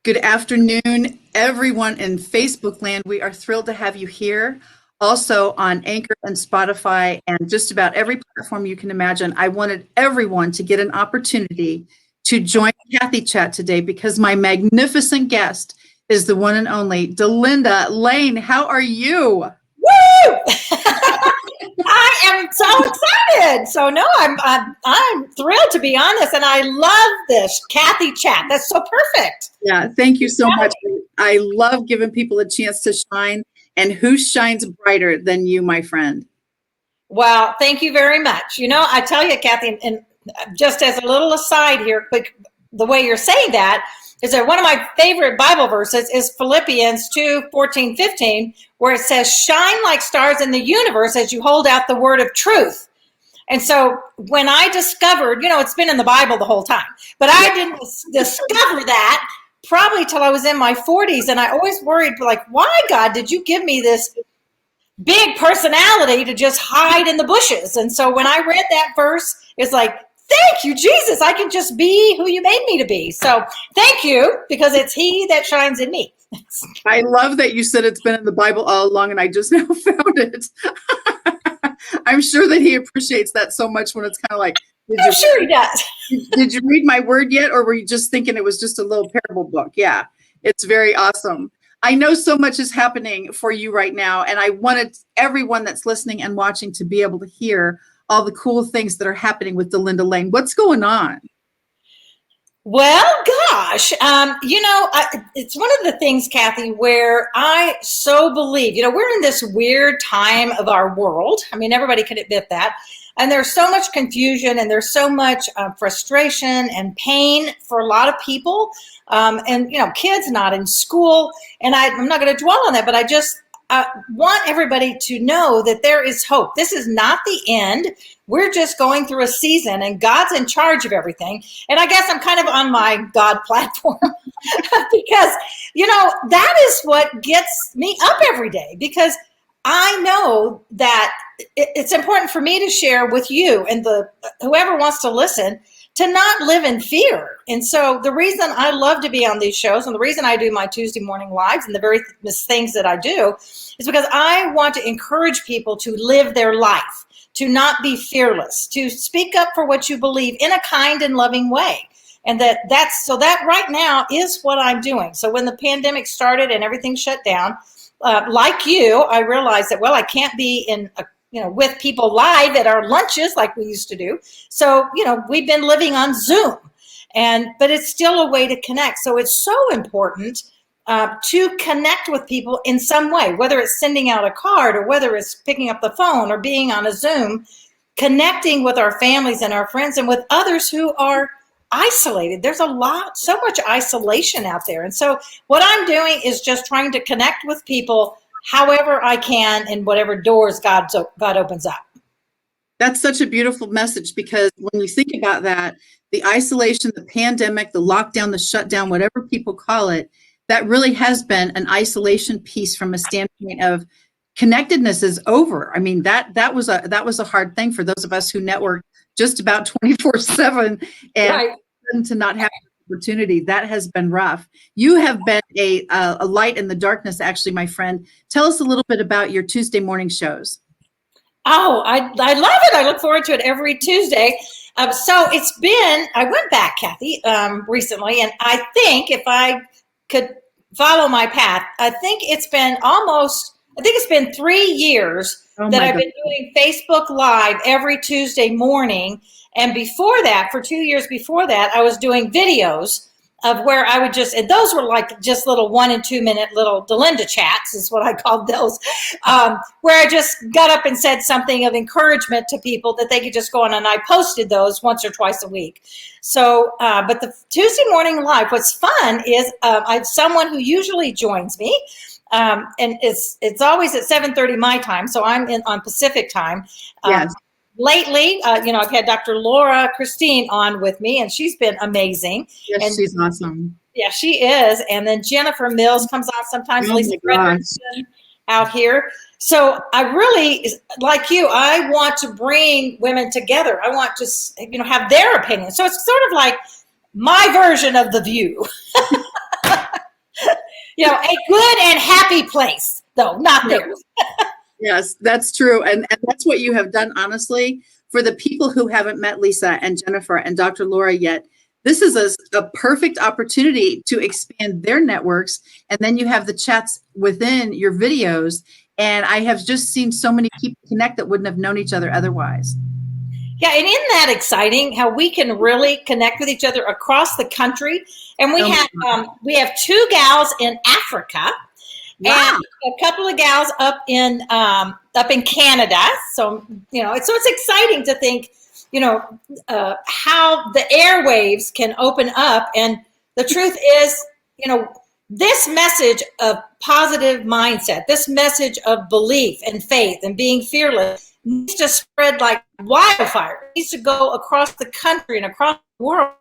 Good afternoon, everyone in Facebook land. We are thrilled to have you here. Also on Anchor and Spotify and just about every platform you can imagine. I wanted everyone to get an opportunity to join Cathy Chat today because my magnificent guest is the one and only Delinda Layne. How are you? Woo! I am so excited. So no, I'm thrilled to be on this, and I love this Cathy Chat. That's so perfect. Yeah, thank you so much. I love giving people a chance to shine, and who shines brighter than you, my friend? Well, thank you very much. I tell you, Cathy, and just as a little aside here, quick, the way you're saying that is that one of my favorite Bible verses is Philippians 2:14-15, where it says, "Shine like stars in the universe as you hold out the word of truth." And so when I discovered, it's been in the Bible the whole time, but I didn't discover that probably till I was in my 40s. And I always worried, like, why, God, did you give me this big personality to just hide in the bushes? And so when I read that verse, it's like, thank you, Jesus. I can just be who you made me to be. So thank you, because it's He that shines in me. I love that you said it's been in the Bible all along, and I just now found it. I'm sure that He appreciates that so much when it's kind of like, I'm sure He does. Did you read my word yet? Or were you just thinking it was just a little parable book? Yeah, it's very awesome. I know so much is happening for you right now, and I wanted everyone that's listening and watching to be able to hear all the cool things that are happening with Delinda Layne. What's going on? Well, gosh, it's one of the things, Cathy, where I so believe, we're in this weird time of our world. I mean, everybody can admit that. And there's so much confusion, and there's so much frustration and pain for a lot of people. And kids not in school. And I'm not going to dwell on that, but I just want everybody to know that there is hope. This is not the end. We're just going through a season, and God's in charge of everything. And I guess I'm kind of on my God platform because, that is what gets me up every day, because I know that it's important for me to share with you and whoever wants to listen, to not live in fear. And so the reason I love to be on these shows, and the reason I do my Tuesday morning lives and the very things that I do, is because I want to encourage people to live their life, to not be fearless, to speak up for what you believe in a kind and loving way. And that right now is what I'm doing. So when the pandemic started and everything shut down, like you, I realized that, I can't be with people live at our lunches like we used to do. So, we've been living on Zoom, but it's still a way to connect. So it's so important to connect with people in some way, whether it's sending out a card or whether it's picking up the phone or being on a Zoom, connecting with our families and our friends and with others who are isolated. There's so much isolation out there. And so what I'm doing is just trying to connect with people however I can in whatever doors God opens up. That's such a beautiful message, because when you think about that, the isolation, the pandemic, the lockdown, the shutdown, whatever people call it, that really has been an isolation piece from a standpoint of connectedness is over. I mean, that was a hard thing for those of us who network just about 24/7, and right. To not have the opportunity, that has been rough. You have been a light in the darkness, actually, my friend. Tell us a little bit about your Tuesday morning shows. Oh, I love it. I look forward to it every Tuesday. So I went back, Cathy, recently, and I think if I could follow my path, I think it's been 3 years that I've been doing Facebook Live every Tuesday morning. And before that, for 2 years before that, I was doing videos of where I would and those were like just little 1 and 2 minute little Delinda chats is what I called those, where I just got up and said something of encouragement to people that they could just go on, and I posted those once or twice a week. So, but the Tuesday morning live, what's fun is I have someone who usually joins me, and it's always at 7:30 my time, so I'm on Pacific time. Yes. Lately, I've had Dr. Laura Christine on with me, and she's been amazing. Yes, and she's awesome. Yeah, she is. And then Jennifer Mills comes on sometimes. Lisa Fredrickson out here. So I really, like you, I want to bring women together. I want to, have their opinion. So it's sort of like my version of The View. A good and happy place, though, not theirs. Yes, that's true. And that's what you have done, honestly. For the people who haven't met Lisa and Jennifer and Dr. Laura yet, this is a perfect opportunity to expand their networks. And then you have the chats within your videos. And I have just seen so many people connect that wouldn't have known each other otherwise. Yeah, and isn't that exciting how we can really connect with each other across the country? And we have 2 gals in Africa. Wow. And a couple of gals up in Canada. So, so it's exciting to think, how the airwaves can open up. And the truth is, this message of positive mindset, this message of belief and faith and being fearless needs to spread like wildfire. It needs to go across the country and across the world,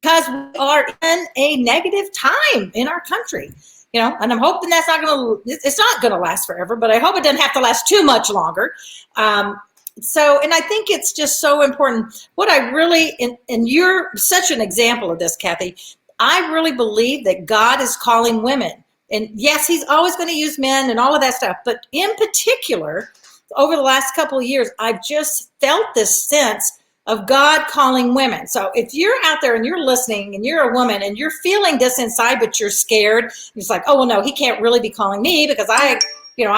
because we are in a negative time in our country. And I'm hoping it's not going to last forever, but I hope it doesn't have to last too much longer. And I think it's just so important. What I really, and you're such an example of this, Cathy, I really believe that God is calling women. And yes, he's always going to use men and all of that stuff. But in particular, over the last couple of years, I've just felt this sense of God calling women. So if you're out there and you're listening and you're a woman and you're feeling this inside, but you're scared, it's like, oh, well, no, he can't really be calling me because I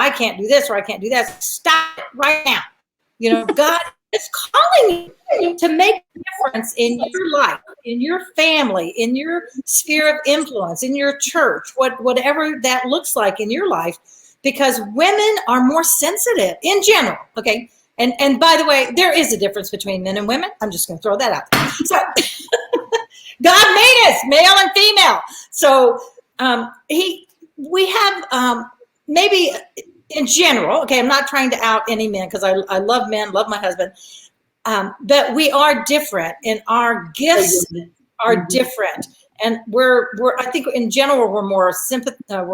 can't do this or I can't do that. Stop it right now. God is calling you to make a difference in your life, in your family, in your sphere of influence, in your church, whatever that looks like in your life, because women are more sensitive in general. Okay. And by the way, there is a difference between men and women. I'm just going to throw that out there. So God made us male and female. So we have maybe in general, okay, I'm not trying to out any men because I love men, love my husband, but we are different and our gifts are different. And I think in general, we're more sensitive.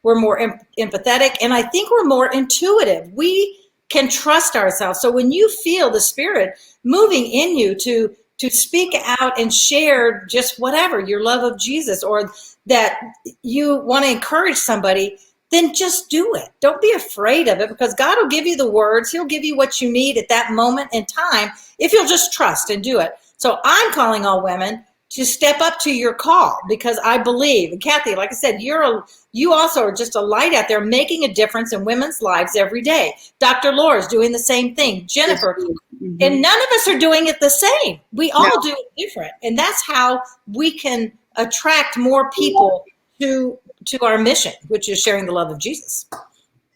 We're more empathetic, and I think we're more intuitive. We can trust ourselves. So when you feel the Spirit moving in you to speak out and share just whatever, your love of Jesus, or that you want to encourage somebody, then just do it. Don't be afraid of it, because God will give you the words. He'll give you what you need at that moment in time if you'll just trust and do it. So I'm calling all women to step up to your call, because I believe, and Cathy, like I said, you also are just a light out there making a difference in women's lives every day. Dr. Laura's doing the same thing, Jennifer, and none of us are doing it the same. We all do it different, and that's how we can attract more people to our mission, which is sharing the love of Jesus.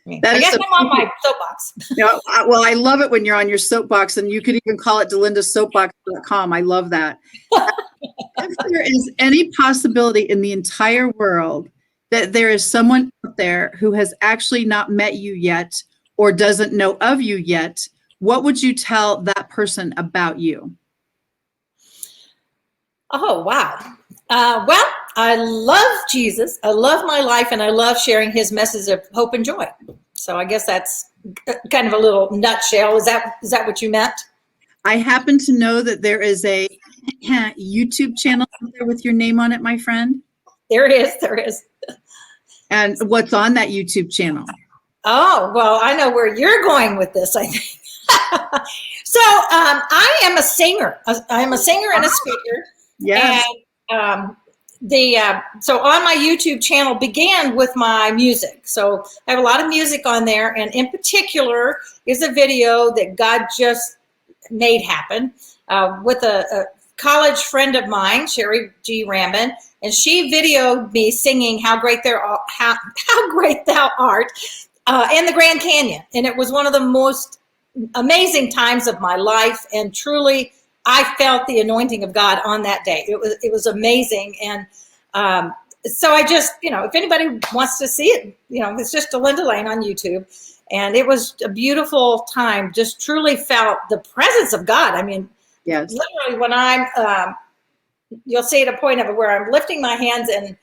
I guess I'm on my soapbox. Well, I love it when you're on your soapbox, and you could even call it delindasoapbox.com. I love that. If there is any possibility in the entire world that there is someone out there who has actually not met you yet or doesn't know of you yet, what would you tell that person about you? Oh, wow. Well, I love Jesus. I love my life, and I love sharing his message of hope and joy. So I guess that's kind of a little nutshell. Is that what you meant? I happen to know that there is a YouTube channel out there with your name on it, my friend. There is. And what's on that YouTube channel? Oh, well, I know where you're going with this, I think. So I am a singer. I am a singer and a speaker. Yes. And so on my YouTube channel began with my music. So I have a lot of music on there, and in particular is a video that God just made happen with a college friend of mine, Sherry G. Ramban, and she videoed me singing "How Great Thou Art" in the Grand Canyon, and it was one of the most amazing times of my life, and truly, I felt the anointing of God on that day. It was amazing, and so I just, if anybody wants to see it, it's just Delinda Layne on YouTube, and it was a beautiful time. Just truly felt the presence of God. I mean, yes. Literally, when I'm, you'll see at a point of it where I'm lifting my hands and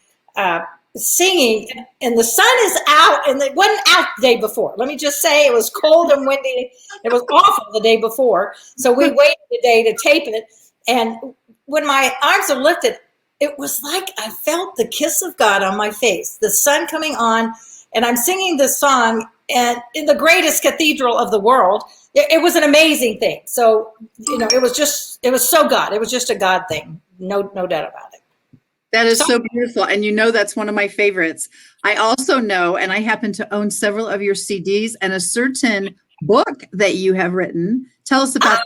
singing, and the sun is out, and it wasn't out the day before. Let me just say, it was cold and windy. It was awful the day before. So we waited a day to tape it. And when my arms are lifted, it was like I felt the kiss of God on my face, the sun coming on, and I'm singing this song and in the greatest cathedral of the world. It was an amazing thing. So, it was so God. It was just a God thing. No doubt about it. That is So, so beautiful. And that's one of my favorites. I also know, and I happen to own several of your CDs and a certain book that you have written. Tell us about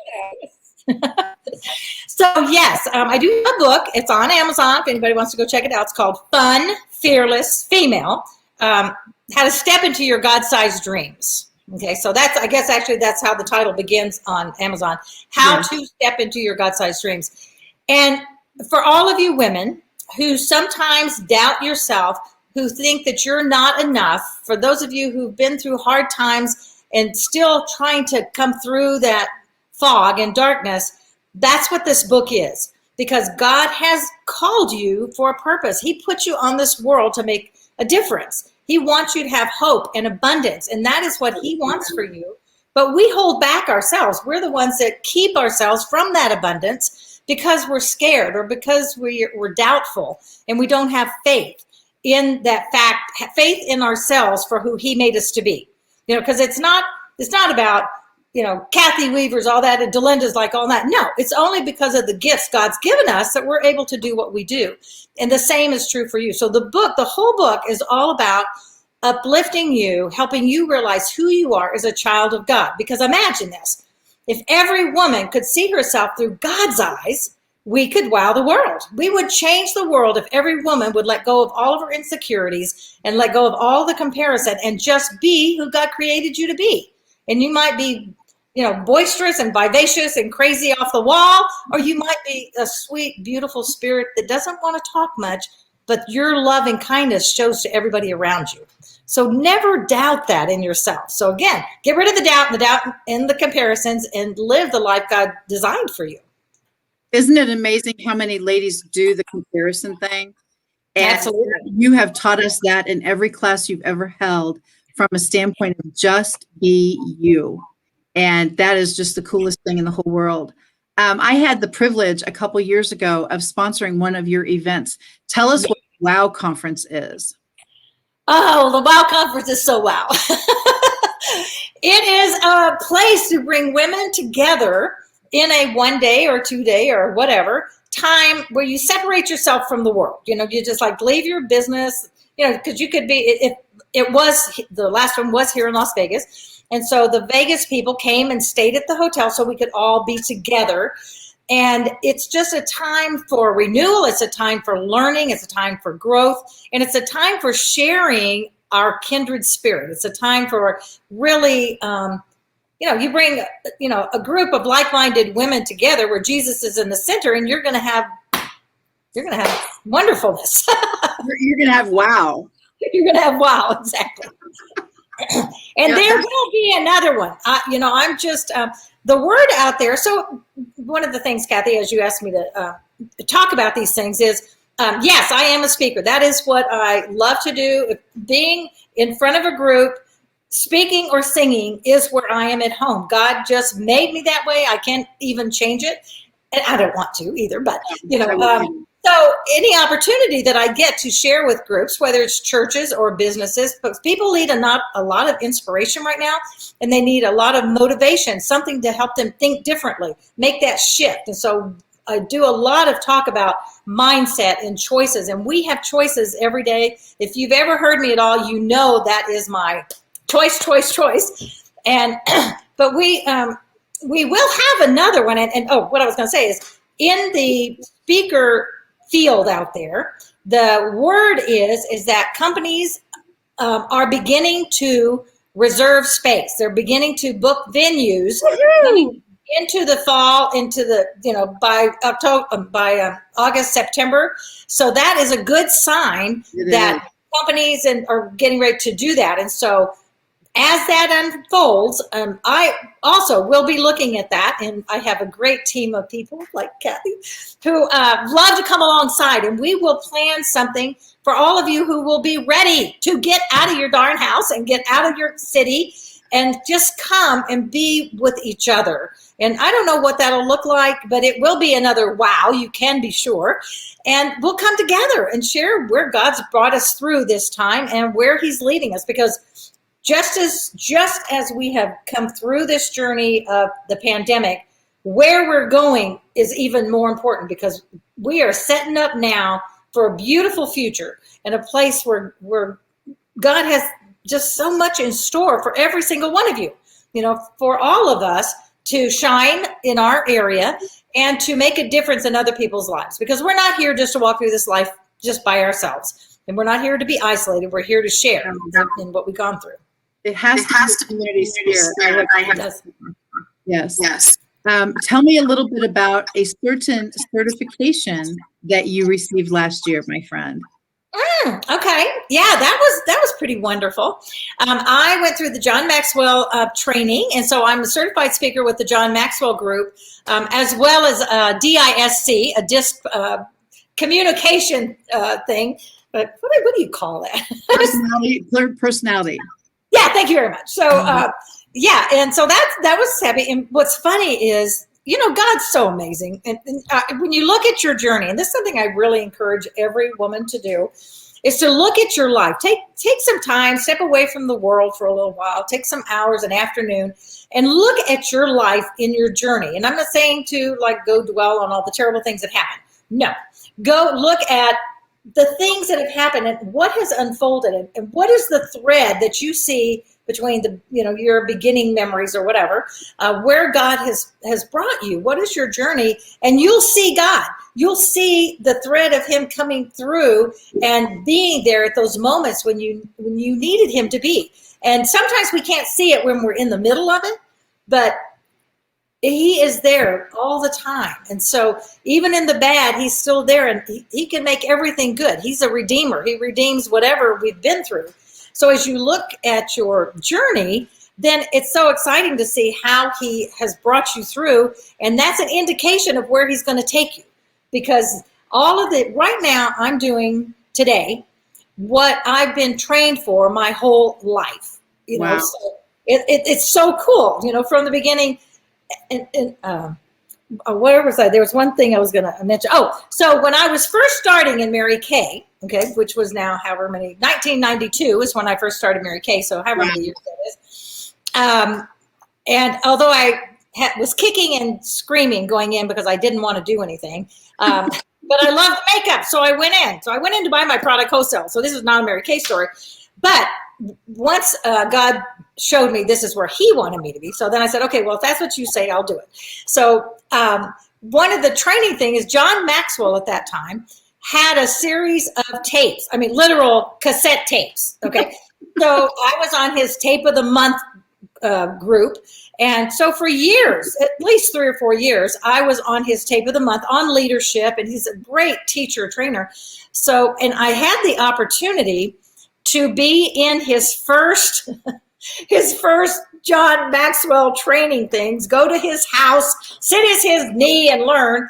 so yes, I do have a book. It's on Amazon. If anybody wants to go check it out, it's called Fun, Fearless Female, How to Step into Your God-Sized Dreams. Okay, so I guess that's how the title begins on Amazon. How to Step into Your God-Sized Dreams. And for all of you women who sometimes doubt yourself, who think that you're not enough, for those of you who've been through hard times and still trying to come through that fog and darkness, that's what this book is. Because God has called you for a purpose. He put you on this world to make a difference. He wants you to have hope and abundance, and that is what he wants for you. But we hold back ourselves. We're the ones that keep ourselves from that abundance because we're scared or because we're doubtful and we don't have faith in that fact, faith in ourselves for who he made us to be. Because it's not about, Cathy Weaver's, all that, and Delinda's like all that. No, it's only because of the gifts God's given us that we're able to do what we do. And the same is true for you. So the whole book is all about uplifting you, helping you realize who you are as a child of God. Because imagine this, if every woman could see herself through God's eyes, we could wow the world. We would change the world if every woman would let go of all of her insecurities and let go of all the comparison and just be who God created you to be. And you might be, boisterous and vivacious and crazy off the wall, or you might be a sweet, beautiful spirit that doesn't want to talk much, but your love and kindness shows to everybody around you. So never doubt that in yourself. So again, get rid of the doubt and the comparisons and live the life God designed for you. Isn't it amazing how many ladies do the comparison thing? And Absolutely. you have taught us that in every class you've ever held from a standpoint of just be you. And that is just the coolest thing in the whole world. I had the privilege a couple years ago of sponsoring one of your events. Tell us what the WOW conference is. Oh, the WOW conference is so wow. It is a place to bring women together in a 1 day or 2 day or whatever time where you separate yourself from the world. You just like leave your business, because you could be, the last one was here in Las Vegas. And so the Vegas people came and stayed at the hotel so we could all be together. And it's just a time for renewal. It's a time for learning. It's a time for growth. And it's a time for sharing our kindred spirit. It's a time for really, you bring, a group of like-minded women together where Jesus is in the center, and you're going to have wonderfulness. You're going to have wow. You're going to have wow, exactly. And there will be another one. I'm just the word out there. So one of the things, Cathy, as you asked me to talk about these things is, yes, I am a speaker. That is what I love to do. Being in front of a group, speaking or singing is where I am at home. God just made me that way. I can't even change it. And I don't want to either, but, so any opportunity that I get to share with groups, whether it's churches or businesses, but people need a lot of inspiration right now, and they need a lot of motivation, something to help them think differently, make that shift. And so I do a lot of talk about mindset and choices, and we have choices every day. If you've ever heard me at all, you know that is my choice. And but we will have another one. And what I was going to say is, in the speaker field out there, the word is that companies are beginning to reserve space. They're beginning to book venues into the fall, into the by October, by August, September. So that is a good sign that companies are getting ready to do that. And so as that unfolds, I also will be looking at that, and I have a great team of people like Cathy who love to come alongside, and we will plan something for all of you who will be ready to get out of your darn house and get out of your city and just come and be with each other. And I don't know what that'll look like, but it will be another wow, you can be sure. And we'll come together and share where God's brought us through this time and where he's leading us, because just as we have come through this journey of the pandemic, where we're going is even more important, because we are setting up now for a beautiful future and a place where God has just so much in store for every single one of you, for all of us to shine in our area and to make a difference in other people's lives, because we're not here just to walk through this life just by ourselves, and we're not here to be isolated. We're here to share in what we've gone through. It has to be community spirit. Yes. Tell me a little bit about a certain certification that you received last year, my friend. Okay. Yeah, that was pretty wonderful. I went through the John Maxwell training, and so I'm a certified speaker with the John Maxwell Group, as well as DISC, a DISC communication thing. But what do you call that? Third personality. Yeah, thank you very much. So, yeah, and so that was heavy. And what's funny is, God's so amazing. And when you look at your journey, and this is something I really encourage every woman to do, is to look at your life. Take some time, step away from the world for a little while, take some hours, an afternoon, and look at your life in your journey. And I'm not saying to go dwell on all the terrible things that happen. No, go look at the things that have happened and what has unfolded, and what is the thread that you see between your beginning memories or whatever, where God has brought you. What is your journey? And you'll see God. You'll see the thread of him coming through and being there at those moments when you needed him to be. And sometimes we can't see it when we're in the middle of it, but he is there all the time. And so even in the bad, he's still there, and he can make everything good. He's a redeemer. He redeems whatever we've been through. So as you look at your journey, then it's so exciting to see how he has brought you through. And that's an indication of where he's going to take you, because all of it right now, I'm doing today what I've been trained for my whole life. Wow. So it's so cool, from the beginning. And where was I? There was one thing I was going to mention. Oh, so when I was first starting in Mary Kay, okay, which was now 1992 is when I first started Mary Kay, so however many years that is. And although I was kicking and screaming going in because I didn't want to do anything, but I loved makeup, so I went in. So I went in to buy my product wholesale. So this is not a Mary Kay story. But once God showed me this is where he wanted me to be, so then I said, okay, well, if that's what you say, I'll do it. So one of the training thing is John Maxwell at that time had a series of tapes. I mean, literal cassette tapes. Okay. So I was on his tape of the month group. And so for years, at least 3 or 4 years, I was on his tape of the month on leadership, and he's a great teacher, trainer. So, and I had the opportunity to be in his first John Maxwell training things, go to his house, sit at his knee and learn.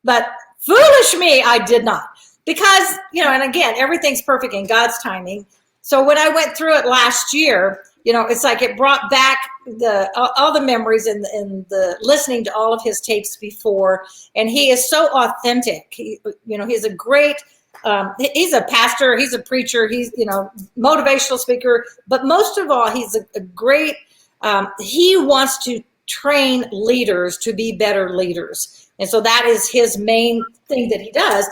But foolish me, I did not. Because, and again, everything's perfect in God's timing. So when I went through it last year, it's like it brought back all the memories and the listening to all of his tapes before. And he is so authentic. He's a great, he's a pastor, he's a preacher, he's, motivational speaker. But most of all, he's a great, he wants to train leaders to be better leaders. And so that is his main thing that he does.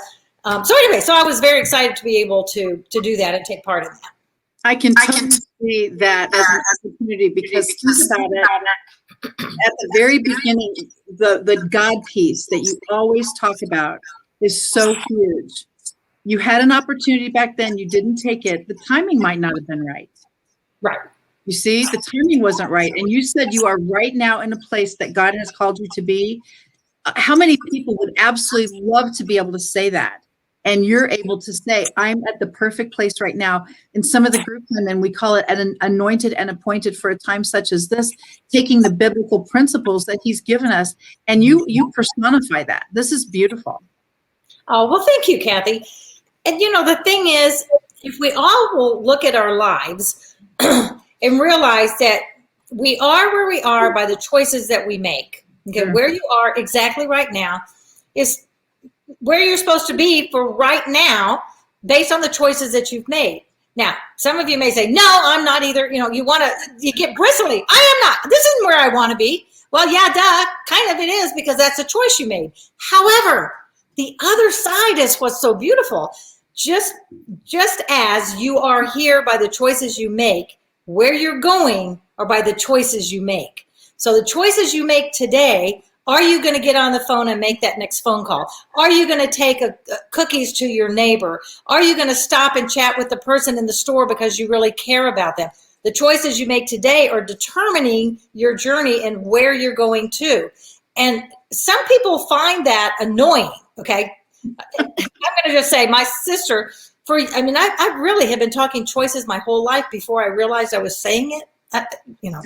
So anyway, so I was very excited to be able to do that and take part in that. I can totally see that as an opportunity, because think about it, at the very beginning, the God piece that you always talk about is so huge. You had an opportunity back then, you didn't take it. The timing might not have been right. Right. You see, the timing wasn't right. And you said you are right now in a place that God has called you to be. How many people would absolutely love to be able to say that? And you're able to say, I'm at the perfect place right now. In some of the group women, we call it an anointed and appointed for a time such as this, taking the biblical principles that he's given us. And you personify that. This is beautiful. Oh, well, thank you, Cathy. And, the thing is, if we all will look at our lives and realize that we are where we are by the choices that we make. Okay, where you are exactly right now is where you're supposed to be for right now based on the choices that you've made. Now, some of you may say, no, I'm not either. You get bristly. I am not. This isn't where I want to be. Well, yeah, duh, kind of it is, because that's a choice you made. However, the other side is what's so beautiful. Just as you are here by the choices you make, where you're going are by the choices you make. So the choices you make today, are you going to get on the phone and make that next phone call? Are you going to take cookies to your neighbor? Are you going to stop and chat with the person in the store because you really care about them? The choices you make today are determining your journey and where you're going to. And some people find that annoying, okay? I'm going to just say my sister, I really have been talking choices my whole life before I realized I was saying it. You know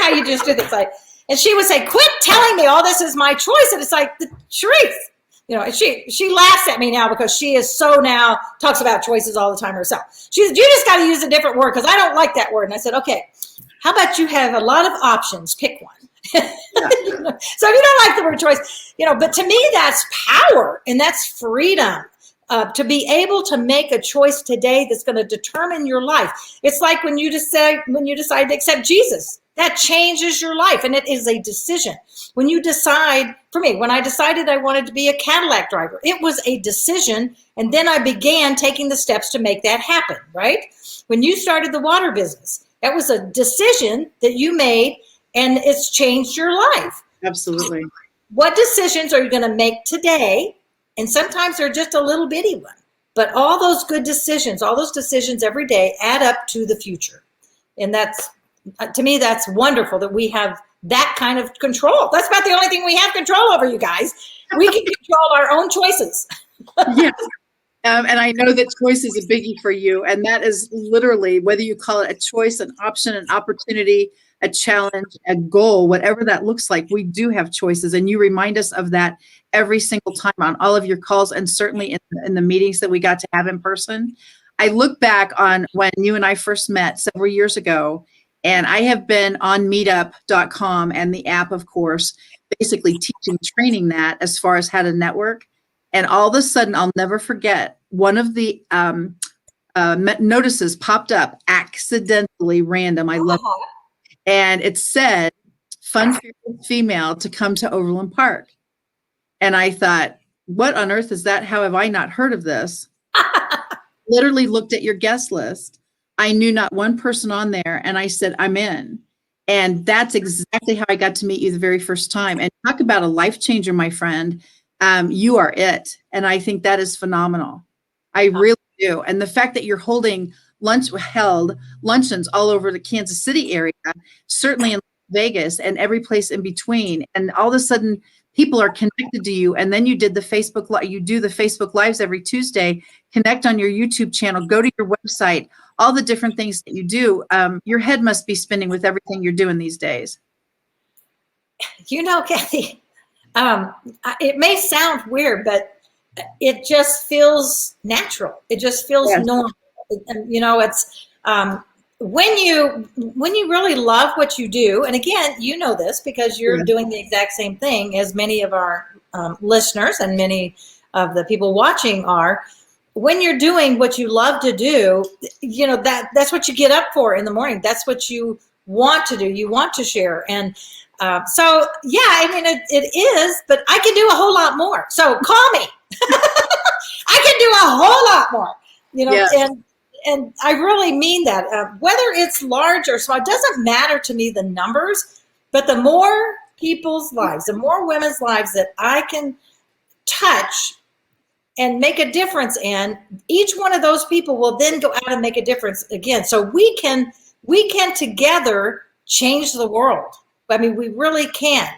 how you just do this, like, and she would say, quit telling me all this is my choice. And it's like the truth. And she laughs at me now because she is so now talks about choices all the time herself. She said, you just got to use a different word because I don't like that word. And I said, okay, how about you have a lot of options, pick one. So if you don't like the word choice, but to me, that's power and that's freedom. To be able to make a choice today that's going to determine your life. It's like when you decide to accept Jesus, that changes your life, and it is a decision. When you decide, for me, when I decided I wanted to be a Cadillac driver, it was a decision, and then I began taking the steps to make that happen, right? When you started the water business, that was a decision that you made, and it's changed your life. Absolutely. What decisions are you going to make today? And sometimes they're just a little bitty one. But all those good decisions, all those decisions every day add up to the future. And that's, to me, that's wonderful that we have that kind of control. That's about the only thing we have control over, you guys. We can control our own choices. Yes. And I know that choice is a biggie for you. And that is literally, whether you call it a choice, an option, an opportunity, a challenge, a goal, whatever that looks like, we do have choices. And you remind us of that every single time on all of your calls, and certainly in the meetings that we got to have in person. I look back on when you and I first met several years ago, and I have been on meetup.com and the app, of course, basically teaching, training that as far as how to network. And all of a sudden, I'll never forget, one of the notices popped up, accidentally random. I love it. And it said, fun female to come to Overland Park. And I thought, what on earth is that? How have I not heard of this? Literally looked at your guest list. I knew not one person on there. And I said, I'm in. And that's exactly how I got to meet you the very first time. And talk about a life changer, my friend. You are it. And I think that is phenomenal. I really do. And the fact that you're holding luncheons all over the Kansas City area, certainly in Vegas and every place in between. And all of a sudden people are connected to you. And then you do the Facebook Lives every Tuesday, connect on your YouTube channel, go to your website, all the different things that you do. Your head must be spinning with everything you're doing these days. Kathy, it may sound weird, but it just feels natural. It just feels normal. It's when you really love what you do, and again, you know this because you're doing the exact same thing as many of our listeners and many of the people watching are. When you're doing what you love to do, that's what you get up for in the morning. That's what you want to do. You want to share. And it is, but I can do a whole lot more. So call me. I can do a whole lot more, and I really mean that. Whether it's large or small, it doesn't matter to me the numbers, but the more people's lives, the more women's lives that I can touch and make a difference in, each one of those people will then go out and make a difference again. So we can together change the world. I mean, we really can.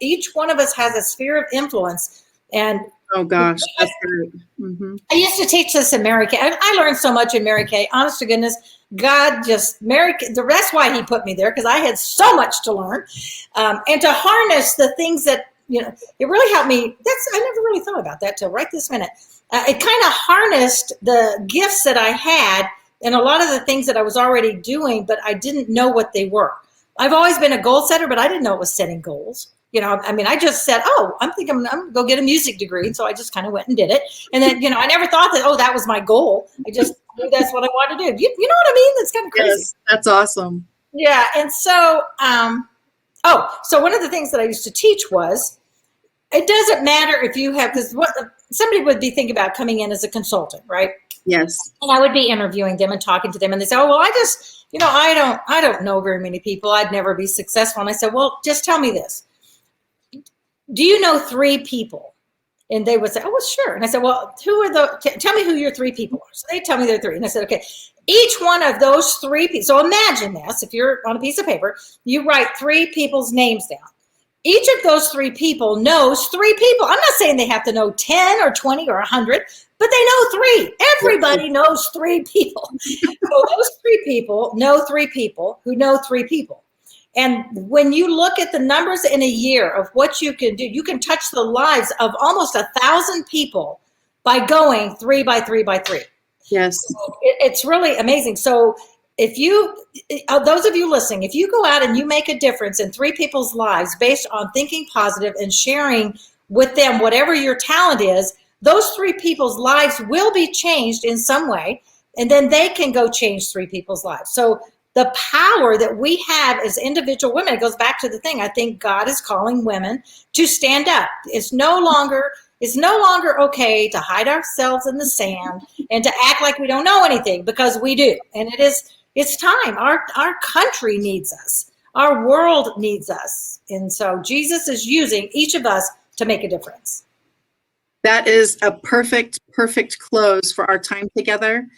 Each one of us has a sphere of influence. And oh gosh, that's great. Mm-hmm. I used to teach this in Mary Kay. I learned so much in Mary Kay. Honest to goodness, God that's why he put me there, because I had so much to learn. And to harness the things that, it really helped me. I never really thought about that till right this minute. It kind of harnessed the gifts that I had and a lot of the things that I was already doing, but I didn't know what they were. I've always been a goal setter, but I didn't know it was setting goals. I mean, I just said, oh, I'm going to go get a music degree. And so I just kind of went and did it. And then, I never thought that, oh, that was my goal. I just knew that's what I wanted to do. You know what I mean? That's kind of crazy. Yes, that's awesome. Yeah. And so, so one of the things that I used to teach was, it doesn't matter if you have, because somebody would be thinking about coming in as a consultant, right? Yes. And I would be interviewing them and talking to them, and they say, oh, well, I just, I don't know very many people. I'd never be successful. And I said, well, just tell me this. Do you know 3 people? And they would say, oh, well, sure. And I said, well, tell me who your 3 people are. So they tell me they're 3. And I said, okay, each one of those 3 people. So imagine this, if you're on a piece of paper, you write 3 people's names down. Each of those 3 people knows 3 people. I'm not saying they have to know 10 or 20 or 100, but they know 3. Everybody knows 3 people. So those 3 people know 3 people who know 3 people. And when you look at the numbers in a year of what you can do, you can touch the lives of almost 1,000 people by going 3 by 3 by 3. Yes. So it's really amazing. So if those of you listening, if you go out and you make a difference in 3 people's lives based on thinking positive and sharing with them whatever your talent is, those 3 people's lives will be changed in some way, and then they can go change 3 people's lives. So the power that we have as individual women, it goes back to the thing, I think God is calling women to stand up. It's no longer okay to hide ourselves in the sand and to act like we don't know anything, because we do. And it's time. Our country needs us. Our world needs us. And so Jesus is using each of us to make a difference. That is a perfect close for our time together.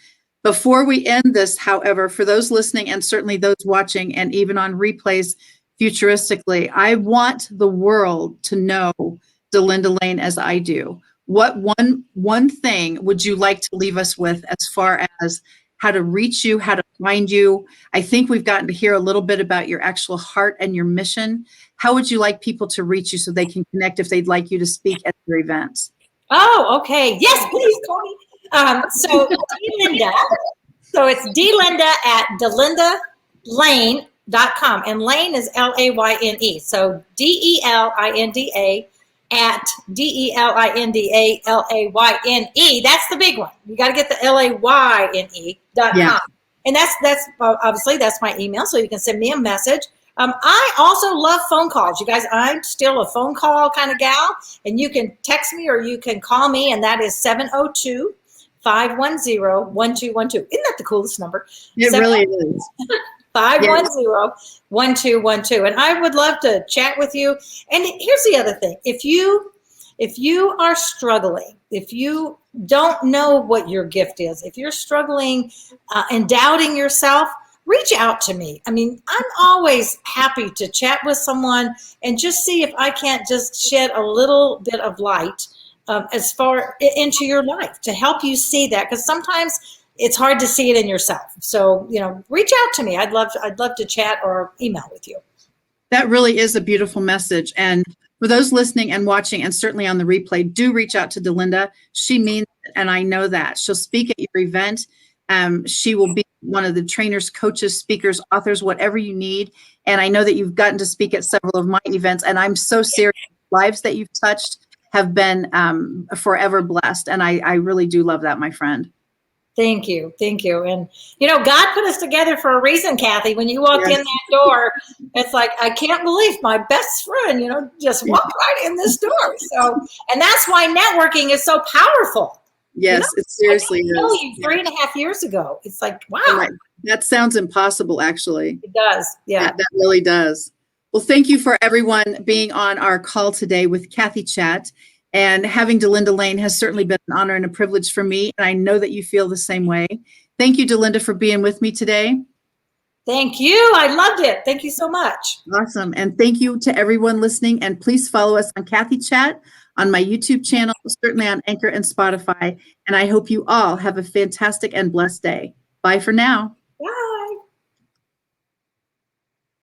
Before we end this, however, for those listening and certainly those watching and even on replays futuristically, I want the world to know Delinda Layne as I do. What one thing would you like to leave us with as far as how to reach you, how to find you? I think we've gotten to hear a little bit about your actual heart and your mission. How would you like people to reach you so they can connect if they'd like you to speak at your events? Oh, okay. Yes, please call me. So Delinda, so it's Delinda at DelindaLayne.com, and Layne is Layne. So DELINDA at DELINDALAYNE. That's the big one. You got to get the LAYNE.com. Yeah. And that's obviously that's my email, so you can send me a message. I also love phone calls. You guys, I'm still a phone call kind of gal, and you can text me or you can call me, and that is 702-510-1212. Isn't that the coolest number? It really is. 510-1212. And I would love to chat with you. And here's the other thing. If you are struggling, if you don't know what your gift is, if you're struggling and doubting yourself, reach out to me. I mean, I'm always happy to chat with someone and just see if I can't just shed a little bit of light as far into your life to help you see that, because sometimes it's hard to see it in yourself. So, reach out to me. I'd love to chat or email with you. That really is a beautiful message. And for those listening and watching, and certainly on the replay, do reach out to Delinda. She means it, and I know that. She'll speak at your event. She will be one of the trainers, coaches, speakers, authors, whatever you need. And I know that you've gotten to speak at several of my events, and I'm so serious. Lives that you've touched have been forever blessed. And I really do love that, my friend. Thank you. Thank you. And, God put us together for a reason, Cathy. When you walked in that door, it's like, I can't believe my best friend, just walked right in this door. So, and that's why networking is so powerful. Yes, it seriously is. I know you 3.5 years ago. It's like, wow. Right. That sounds impossible, actually. It does. Yeah. That really does. Well, thank you for everyone being on our call today with Cathy Chat. And having Delinda Layne has certainly been an honor and a privilege for me. And I know that you feel the same way. Thank you, Delinda, for being with me today. Thank you. I loved it. Thank you so much. Awesome. And thank you to everyone listening. And please follow us on Cathy Chat, on my YouTube channel, certainly on Anchor and Spotify. And I hope you all have a fantastic and blessed day. Bye for now. Bye.